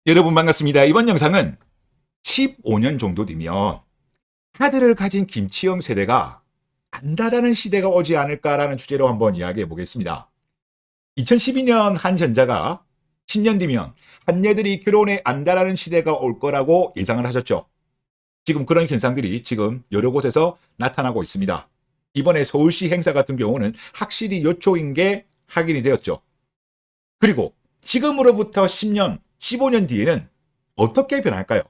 여러분 반갑습니다. 이번 영상은 15년 정도 뒤면 카드를 가진 김치형 세대가 안다라는 시대가 오지 않을까라는 주제로 한번 이야기해 보겠습니다. 2012년 한 현자가 10년 뒤면 한녀들이 결혼에 안다라는 시대가 올 거라고 예상을 하셨죠. 지금 그런 현상들이 지금 여러 곳에서 나타나고 있습니다. 이번에 서울시 행사 같은 경우는 확실히 요초인 게 확인이 되었죠. 그리고 지금으로부터 10년, 15년 뒤에는 어떻게 변할까요?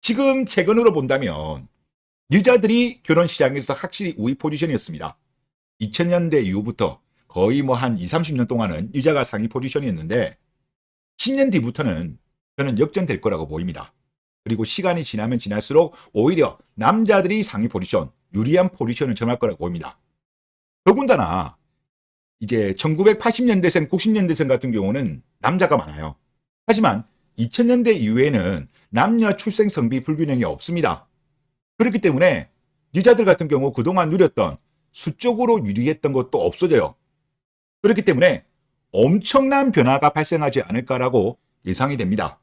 지금 최근으로 본다면 여자들이 결혼 시장에서 확실히 우위 포지션이었습니다. 2000년대 이후부터 거의 한 20, 30년 동안은 여자가 상위 포지션이었는데 10년 뒤부터는 저는 역전될 거라고 보입니다. 그리고 시간이 지나면 지날수록 오히려 남자들이 상위 포지션, 유리한 포지션을 점할 거라고 보입니다. 더군다나 이제 1980년대생, 90년대생 같은 경우는 남자가 많아요. 하지만 2000년대 이후에는 남녀 출생 성비 불균형이 없습니다. 그렇기 때문에 여자들 같은 경우 그동안 누렸던 수적으로 유리했던 것도 없어져요. 그렇기 때문에 엄청난 변화가 발생하지 않을까라고 예상이 됩니다.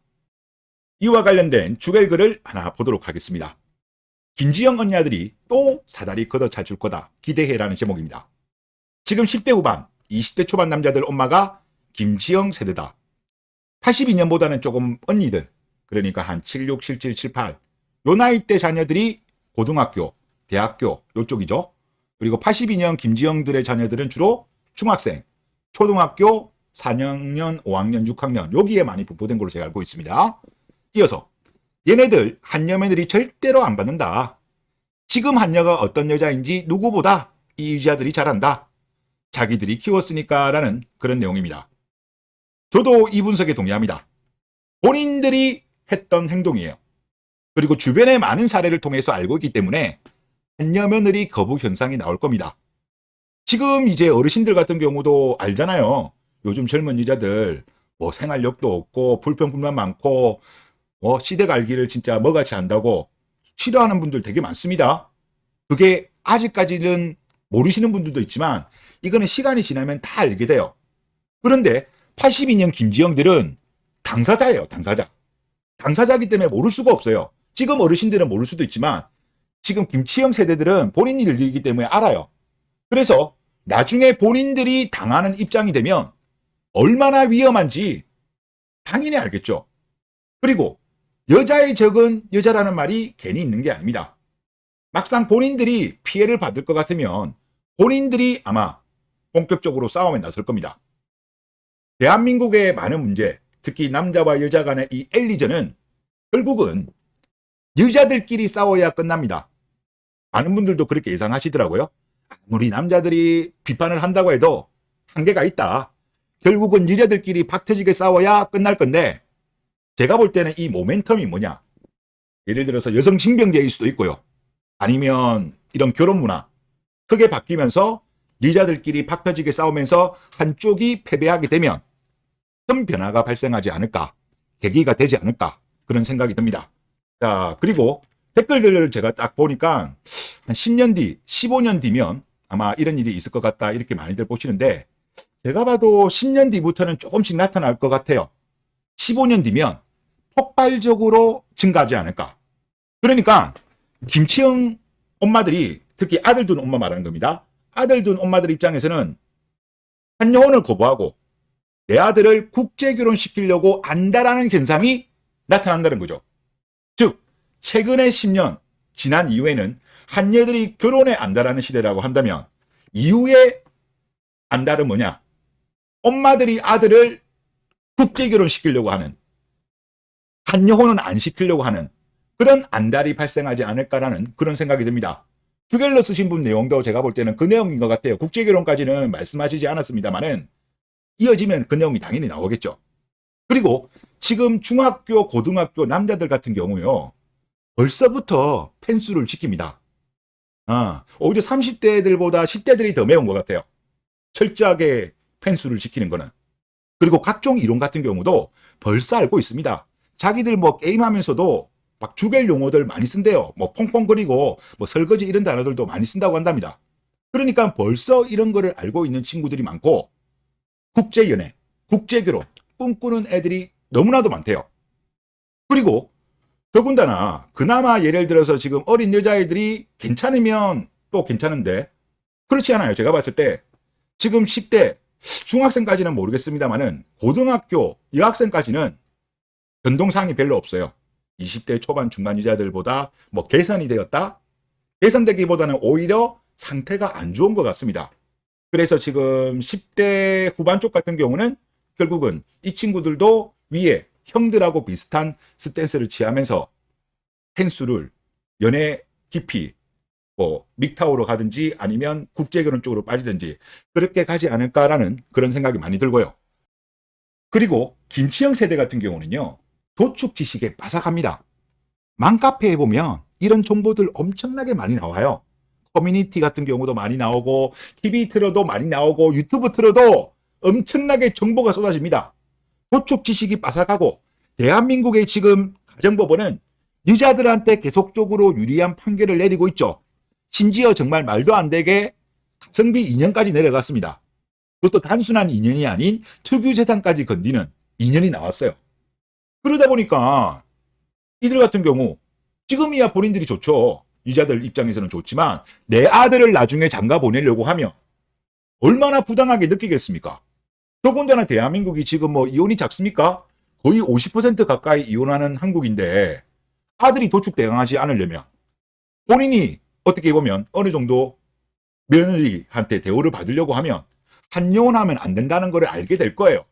이와 관련된 주ገል글을 하나 보도록 하겠습니다. 김지영 언니들이 또 사다리 걷어차 줄 거다 기대해라는 제목입니다. 지금 10대 후반, 20대 초반 남자들 엄마가 김지영 세대다. 82년보다는 조금 언니들, 그러니까 한 76, 77, 78, 요 나이대 자녀들이 고등학교, 대학교 요쪽이죠. 그리고 82년 김지영들의 자녀들은 주로 중학생, 초등학교 4학년, 5학년, 6학년 여기에 많이 분포된 걸로 제가 알고 있습니다. 이어서 얘네들 한여매들이 절대로 안 받는다. 지금 한여가 어떤 여자인지 누구보다 이 여자들이 잘 안다. 자기들이 키웠으니까 라는 그런 내용입니다. 저도 이 분석에 동의합니다. 본인들이 했던 행동이에요. 그리고 주변의 많은 사례를 통해서 알고 있기 때문에 한여며느리 거부 현상이 나올 겁니다. 지금 이제 어르신들 같은 경우도 알잖아요. 요즘 젊은 여자들 생활력도 없고 불평불만 많고 시댁 알기를 진짜 뭐같이 한다고 싫어하는 분들 되게 많습니다. 그게 아직까지는 모르시는 분들도 있지만 이거는 시간이 지나면 다 알게 돼요. 그런데 82년 김지영들은 당사자예요. 당사자이기 때문에 모를 수가 없어요. 지금 어르신들은 모를 수도 있지만 지금 김치영 세대들은 본인 일이기 때문에 알아요. 그래서 나중에 본인들이 당하는 입장이 되면 얼마나 위험한지 당연히 알겠죠. 그리고 여자의 적은 여자라는 말이 괜히 있는 게 아닙니다. 막상 본인들이 피해를 받을 것 같으면 본인들이 아마 본격적으로 싸움에 나설 겁니다. 대한민국의 많은 문제, 특히 남자와 여자 간의 이 엘리전은 결국은 여자들끼리 싸워야 끝납니다. 많은 분들도 그렇게 예상하시더라고요. 아무리 남자들이 비판을 한다고 해도 한계가 있다. 결국은 여자들끼리 박터지게 싸워야 끝날 건데 제가 볼 때는 이 모멘텀이 뭐냐. 예를 들어서 여성 징병제일 수도 있고요. 아니면 이런 결혼 문화 크게 바뀌면서 여자들끼리 박터지게 싸우면서 한쪽이 패배하게 되면 큰 변화가 발생하지 않을까, 계기가 되지 않을까 그런 생각이 듭니다. 자, 그리고 댓글들을 제가 딱 보니까 한 10년 뒤, 15년 뒤면 아마 이런 일이 있을 것 같다 이렇게 많이들 보시는데 제가 봐도 10년 뒤부터는 조금씩 나타날 것 같아요. 15년 뒤면 폭발적으로 증가하지 않을까. 그러니까 김치영 엄마들이 특히 아들 둔 엄마 말하는 겁니다. 아들 둔 엄마들 입장에서는 한여혼을 거부하고 내 아들을 국제결혼시키려고 안다라는 현상이 나타난다는 거죠. 즉 최근의 10년 지난 이후에는 한여들이 결혼에 안다라는 시대라고 한다면 이후에 안다는 뭐냐? 엄마들이 아들을 국제결혼시키려고 하는, 한여혼은 안 시키려고 하는 그런 안달이 발생하지 않을까라는 그런 생각이 듭니다. 주겔러 쓰신 분 내용도 제가 볼 때는 그 내용인 것 같아요. 국제결혼까지는 말씀하시지 않았습니다만은 이어지면 그 내용이 당연히 나오겠죠. 그리고 지금 중학교, 고등학교 남자들 같은 경우요. 벌써부터 펜수를 지킵니다. 오히려 30대들보다 10대들이 더 매운 것 같아요. 철저하게 펜수를 지키는 거는. 그리고 각종 이론 같은 경우도 벌써 알고 있습니다. 자기들 게임하면서도 막 주겔 용어들 많이 쓴대요. 펑펑거리고 설거지 이런 단어들도 많이 쓴다고 한답니다. 그러니까 벌써 이런 거를 알고 있는 친구들이 많고 국제연애, 국제결혼 꿈꾸는 애들이 너무나도 많대요. 그리고 더군다나 그나마 예를 들어서 지금 어린 여자애들이 괜찮으면 또 괜찮은데 그렇지 않아요. 제가 봤을 때 지금 10대 중학생까지는 모르겠습니다만은 고등학교 여학생까지는 변동사항이 별로 없어요. 20대 초반 중간 여자들보다 뭐 개선이 되었다? 개선되기보다는 오히려 상태가 안 좋은 것 같습니다. 그래서 지금 10대 후반 쪽 같은 경우는 결국은 이 친구들도 위에 형들하고 비슷한 스탠스를 취하면서 펜수를 연애 깊이 뭐 믹타오로 가든지 아니면 국제결혼 쪽으로 빠지든지 그렇게 가지 않을까라는 그런 생각이 많이 들고요. 그리고 김치영 세대 같은 경우는요. 도축 지식에 빠삭합니다. 맘카페에 보면 이런 정보들 엄청나게 많이 나와요. 커뮤니티 같은 경우도 많이 나오고 TV 틀어도 많이 나오고 유튜브 틀어도 엄청나게 정보가 쏟아집니다. 도축 지식이 빠삭하고 대한민국의 지금 가정법원은 여자들한테 계속적으로 유리한 판결을 내리고 있죠. 심지어 정말 말도 안 되게 가성비 2년까지 내려갔습니다. 그것도 단순한 2년이 아닌 특유재산까지 건드리는 2년이 나왔어요. 그러다 보니까 이들 같은 경우 지금이야 본인들이 좋죠. 여자들 입장에서는 좋지만 내 아들을 나중에 장가 보내려고 하면 얼마나 부당하게 느끼겠습니까? 더군다나 대한민국이 지금 뭐 이혼이 작습니까? 거의 50% 가까이 이혼하는 한국인데 아들이 도축당하지 않으려면 본인이 어떻게 보면 어느 정도 며느리한테 대우를 받으려고 하면 한여혼하면 안 된다는 걸 알게 될 거예요.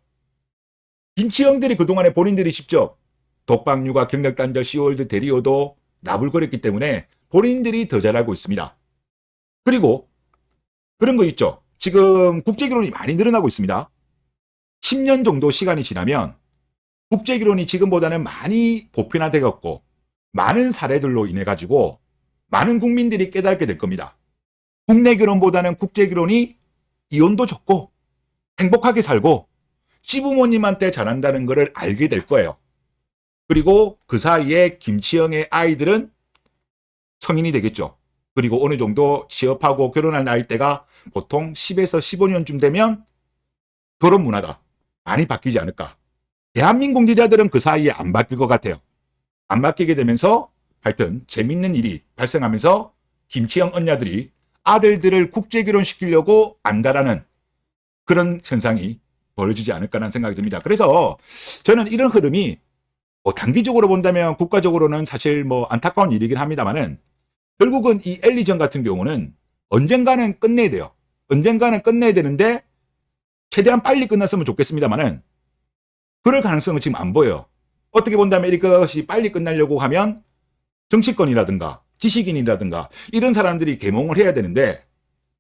김치영들이 그동안에 본인들이 직접 독박육아, 경력단절, 시월드 대리어도 나불거렸기 때문에 본인들이 더 잘 알고 있습니다. 그리고 그런 거 있죠. 지금 국제결혼이 많이 늘어나고 있습니다. 10년 정도 시간이 지나면 국제결혼이 지금보다는 많이 보편화되었고 많은 사례들로 인해 가지고 많은 국민들이 깨닫게 될 겁니다. 국내 결혼보다는 국제결혼이 이혼도 적고 행복하게 살고 시부모님한테 잘한다는 것을 알게 될 거예요. 그리고 그 사이에 김치영의 아이들은 성인이 되겠죠. 그리고 어느 정도 취업하고 결혼할 나이대가 보통 10에서 15년쯤 되면 결혼 문화가 많이 바뀌지 않을까. 대한민국 여자들은 그 사이에 안 바뀔 것 같아요. 안 바뀌게 되면서 하여튼 재밌는 일이 발생하면서 김치영 언니들이 아들들을 국제결혼 시키려고 안다라는 그런 현상이 벌어지지 않을까라는 생각이 듭니다. 그래서 저는 이런 흐름이 뭐 단기적으로 본다면 국가적으로는 사실 뭐 안타까운 일이긴 합니다만은 결국은 이 엘리전 같은 경우는 언젠가는 끝내야 돼요. 언젠가는 끝내야 되는데 최대한 빨리 끝났으면 좋겠습니다만은 그럴 가능성은 지금 안 보여요. 어떻게 본다면 이것이 빨리 끝나려고 하면 정치권이라든가 지식인이라든가 이런 사람들이 계몽을 해야 되는데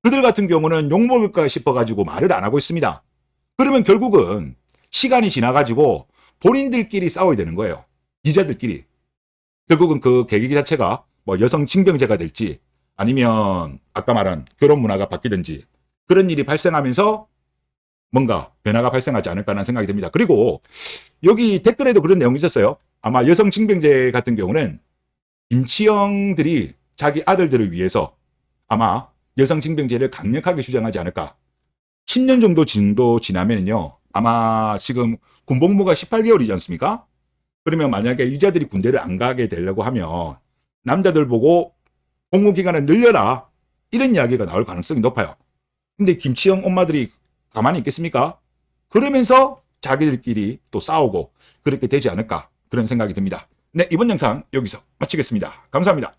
그들 같은 경우는 욕먹을까 싶어가지고 말을 안 하고 있습니다. 그러면 결국은 시간이 지나가지고 본인들끼리 싸워야 되는 거예요. 여자들끼리. 결국은 그 계기 자체가 뭐 여성 징병제가 될지 아니면 아까 말한 결혼 문화가 바뀌든지 그런 일이 발생하면서 뭔가 변화가 발생하지 않을까라는 생각이 듭니다. 그리고 여기 댓글에도 그런 내용이 있었어요. 아마 여성 징병제 같은 경우는 김치영들이 자기 아들들을 위해서 아마 여성 징병제를 강력하게 주장하지 않을까. 10년 정도 지나면요. 아마 지금 군복무가 18개월이지 않습니까? 그러면 만약에 여자들이 군대를 안 가게 되려고 하면 남자들 보고 복무기간을 늘려라. 이런 이야기가 나올 가능성이 높아요. 근데 김치영 엄마들이 가만히 있겠습니까? 그러면서 자기들끼리 또 싸우고 그렇게 되지 않을까. 그런 생각이 듭니다. 네, 이번 영상 여기서 마치겠습니다. 감사합니다.